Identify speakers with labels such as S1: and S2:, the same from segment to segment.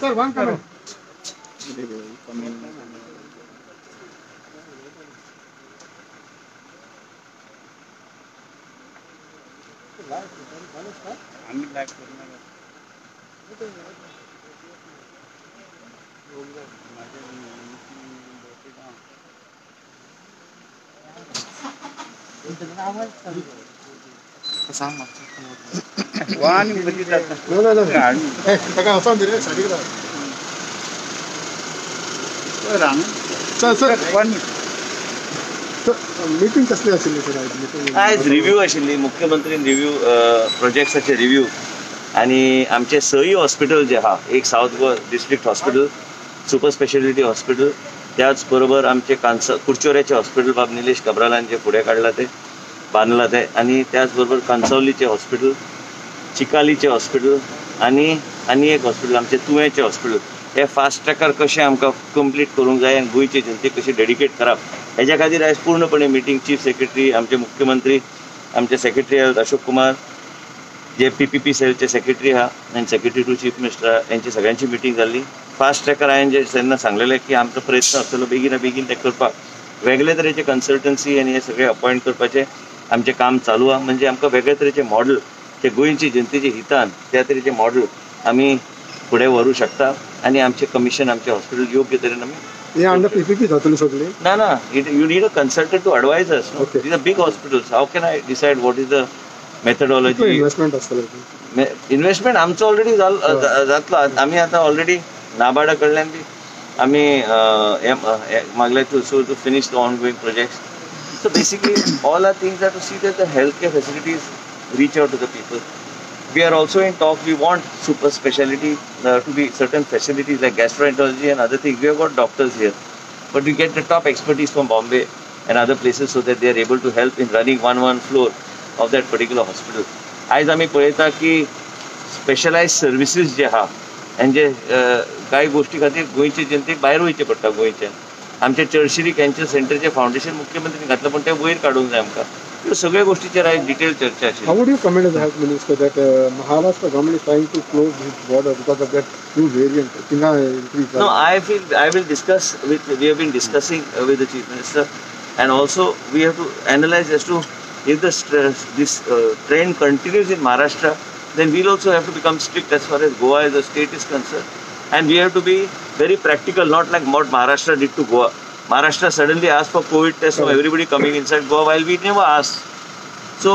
S1: Sir, one comment. Meeting कसली आशिल्ली sir?
S2: आज रिव्ह्यू आशिल्ली, मुख्यमंत्री रिव्ह्यू प्रोजेक्ट्साचे रिव्ह्यू आणि आमचे सई हॉस्पिटल जे आहा, एक south Goa district hospital, super speciality hospital, त्याच बरोबर आमचे कुडचोऱ्याचे हॉस्पिटल बाब निलेश कब्रालान जे फुडें काडला ते बांदला ते, आणि त्याच बरोबर कांसावलीचे हॉस्पिटल, चिकालीचे हॉस्पिटल आणि एक हॉस्पिटल आमचे तुवेंचे हॉस्पिटल, हे फास्ट ट्रॅकार कशें आमकां कंप्लीट करूंक जाय आनी गोंयचे जनतेक कशी डेडिकेट करप हेच्या खातीर आयज पूर्णपणे मिटींग चीफ सेक्रेटरी, आमचे मुख्यमंत्री, आमचे सेक्रेटरी हेल्थ अशोक कुमार, जे PPP सेलचे सेक्रेटरी आहा आनी सेक्रेटरी टू चीफ मिनिस्टर यांची सगळ्यांची मिटींग जाल्ली. फास्ट ट्रॅकर हांवें जे तेन्ना सांगलेलें की आमचो प्रयत्न आसतलो बेगीन बेगीन ते करपाक, वेगळे तरेचे कन्सल्टन्सी आनी हे सगळे अपॉयंट करपाचें आमचें काम चालू आहा. म्हणजे आमकां वेगळे तरेचे मॉडल ते गोंयची जनतेच्या हितान त्या तरेचे मॉडल आमी फुडें व्हरूंक शकता आनी आमचें कमिशन आमचे हॉस्पिटल योग्य तरेन आमी
S1: हे अंडर PPP जातली सगळी?
S2: ना, you need a consultant to advise us. No?
S1: Okay.
S2: These are big hospitals. How can I decide what is the methodology?
S1: Investment असतले?
S2: इन्व्हेस्टमेंट आमचं ऑलरेडी जातलो. आम्ही आता ऑलरेडी नाबार्डा कडल्यान बी आम्ही मागले to finish the ongoing projects. So basically all our things are to see that the healthcare facilities reach out to the people. We are also in talk, we want super speciality to be certain facilities like gastroenterology and other things. We have got doctors here, but we get the top expertise from Bombay and other places so that they are able to help in running one floor of that particular hospital. आज आम्ही पळयता की specialised services जे आहा म्हणजे कांय गोष्टी खातीर गोंयचे जनतेक भायर वयचें पडटा. गोंयच्यान आमचे चर्चिरी कॅन्सर सेंटरचे फाउंडेशन मुख्यमंत्र्यांनी घातलं, पण ते वयर काडूंक जाय आमकां. ह्यो सगळ्यो गोष्टीचेर आयज डिटेल चर्चा आशिल्ली.
S1: How would you comment as the health minister that Maharashtra government is trying to close its border because of that new variant?
S2: No, I will discuss with. We have been discussing with the chief minister, and also we have to analyze as to if this trend continues in Maharashtra, then we'll also have to become strict as far as Goa as a state is concerned, and we have to be very practical, not like what Maharashtra did to Goa. Maharashtra suddenly asked for COVID tests of everybody coming inside Goa while we never asked. So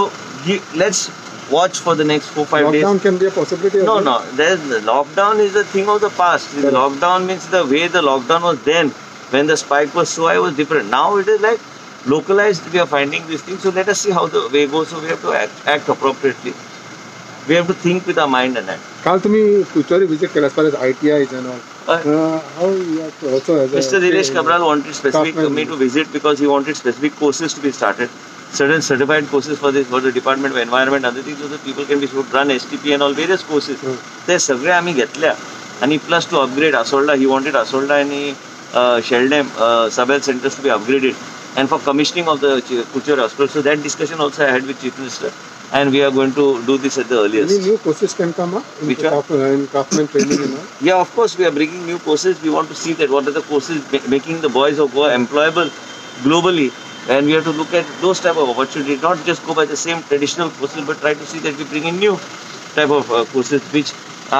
S2: let's watch for the next 4-5 days.
S1: Lockdown can be a possibility.
S2: No. Lockdown is a thing of the past. Lockdown means the way the lockdown was then, when the spike was so high, was different. Now it is like localized. We are finding these things. So let us see how the way goes. So we have to act appropriately. We have to think with our mind and act.
S1: काल तुम्ही कुचोरी visit केला as far as ITIs and all. How you have to also as
S2: Mr. Nilesh Kabral wanted specific me to visit because he wanted specific courses to be started. Certain certified courses for this, for the Department of Environment, other things, so that people can be should run STP and all various courses. ते सगळे आम्ही घेतल्या आणि plus to upgrade Asolda, he wanted Asolda and Sheldam sub-health centers to be upgraded, and for commissioning of the Kuchur hospital. So that discussion also I had with Chief Minister, and we are going to do this at the earliest.
S1: Any new courses can come up?
S2: Which one?
S1: In craftsman training and all?
S2: Yeah, of course we are bringing new courses. We want to see that what are the courses making the boys of Goa employable globally, and we have to look at those type of opportunities, not just go by the same traditional courses, but try to see that we bring in new type of courses which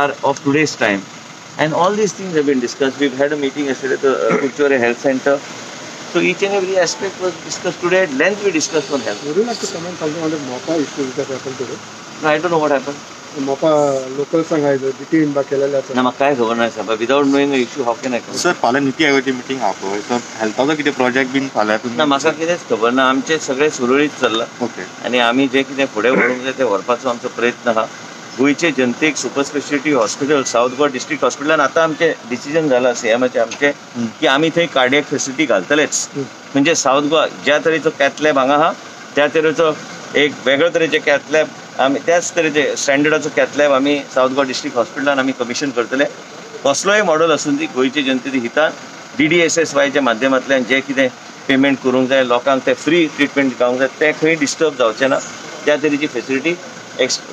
S2: are of today's time. And all these things have been discussed. We've had a meeting yesterday at the Kuchore Health Center. So each and every aspect was discussed today. At length we discussed on health.
S1: Would you like to comment something on the MOPA issue that happened today?
S2: No, I don't know what happened.
S1: The MOPA local सांगायचं detained बा केलेल्या
S2: ना म्हाका काय खबर ना साहेब. Without knowing the issue, how can I comment?
S3: Sir फाल्यां निती आयोगाची मिटींग आहा पळय, सर हेल्थाचो कितें प्रोजेक्ट बीन फाल्यां तुमी?
S2: ना म्हाका कितेंच खबर ना. आमचे सगळे सुरळीत चल्ला
S3: ओके.
S2: आणि आम्ही जे कितें फुडें व्हरूंक जाय ते व्हरपाचो आमचो प्रयत्न आहा. गोंयचे जनतेक super speciality hospital, south Goa district हॉस्पिटलान आतां आमचे डिसिजन जाला सीएमाचे आमचे की आमी थंय कार्डियक फेसिलिटी घालतलेच. म्हणजे साऊथ गोवा ज्या तरेचो कॅथ लॅब हांगा आहा त्या तरेचो एक वेगळ्या तरेचे कॅथ लॅब आमी त्याच तरेचे स्टँडर्डाचो कॅथ लॅब आमी साऊथ गोवा डिस्ट्रिक्ट हॉस्पिटलान आमी कमिशन करतले. कसलोय मॉडल आसून ती गोंयचे जनतेच्या हितान DDSSYच्या माध्यमांतल्यान जे कितें पेमेंट करूंक जाय लोकांक ते फ्री ट्रिटमेंट दिवंक जाय ते खंय डिस्टर्ब जावचें ना त्या तरेची फेसिलिटी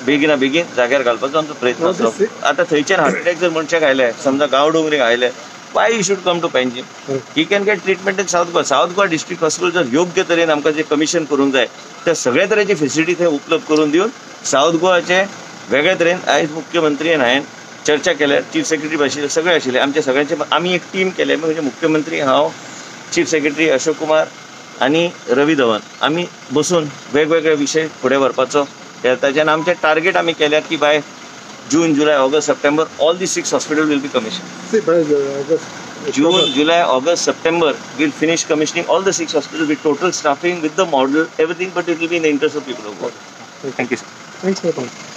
S2: बेगिना बेगीन जाग्यार घालपाचो आमचो प्रयत्न आसलो. आतां थंयच्यान हार्ट अटॅक जर मनशाक आयले, समजा गांव डोंगरीक आयले, why he should come to Panjim? He can get treatment in South Goa. South Goa District Hospital जर योग्य तरेन आमकां जे कमिशन करूंक जाय त्या सगळ्या तरेची फेसिलिटी थंय उपलब्ध करून दिवन साऊथ गोवाचे वेगळ्या तरेन आयज मुख्यमंत्री हांवें चर्चा केल्या. चीफ सेक्रेटरी आशिल्ले, सगळे आशिल्ले आमचे सगळ्यांचे. आमी एक टीम केले, म्हणजे मुख्यमंत्री, हांव, चीफ सेक्रेटरी अशोक कुमार आनी रवी धवन, आमी बसून वेगवेगळे विशय फुडें व्हरपाचो ताच्यान आमचें टार्गेट आमी केल्यात की bye June, July, August, September, all these 6 hospitals will be commissioned.
S1: See, by August,
S2: June, July, August, September, we'll finish commissioning all the 6 hospitals with total staffing, with the model, everything, but it will be in the interest of people of God.
S3: Thank you, sir.
S1: Thanks for coming.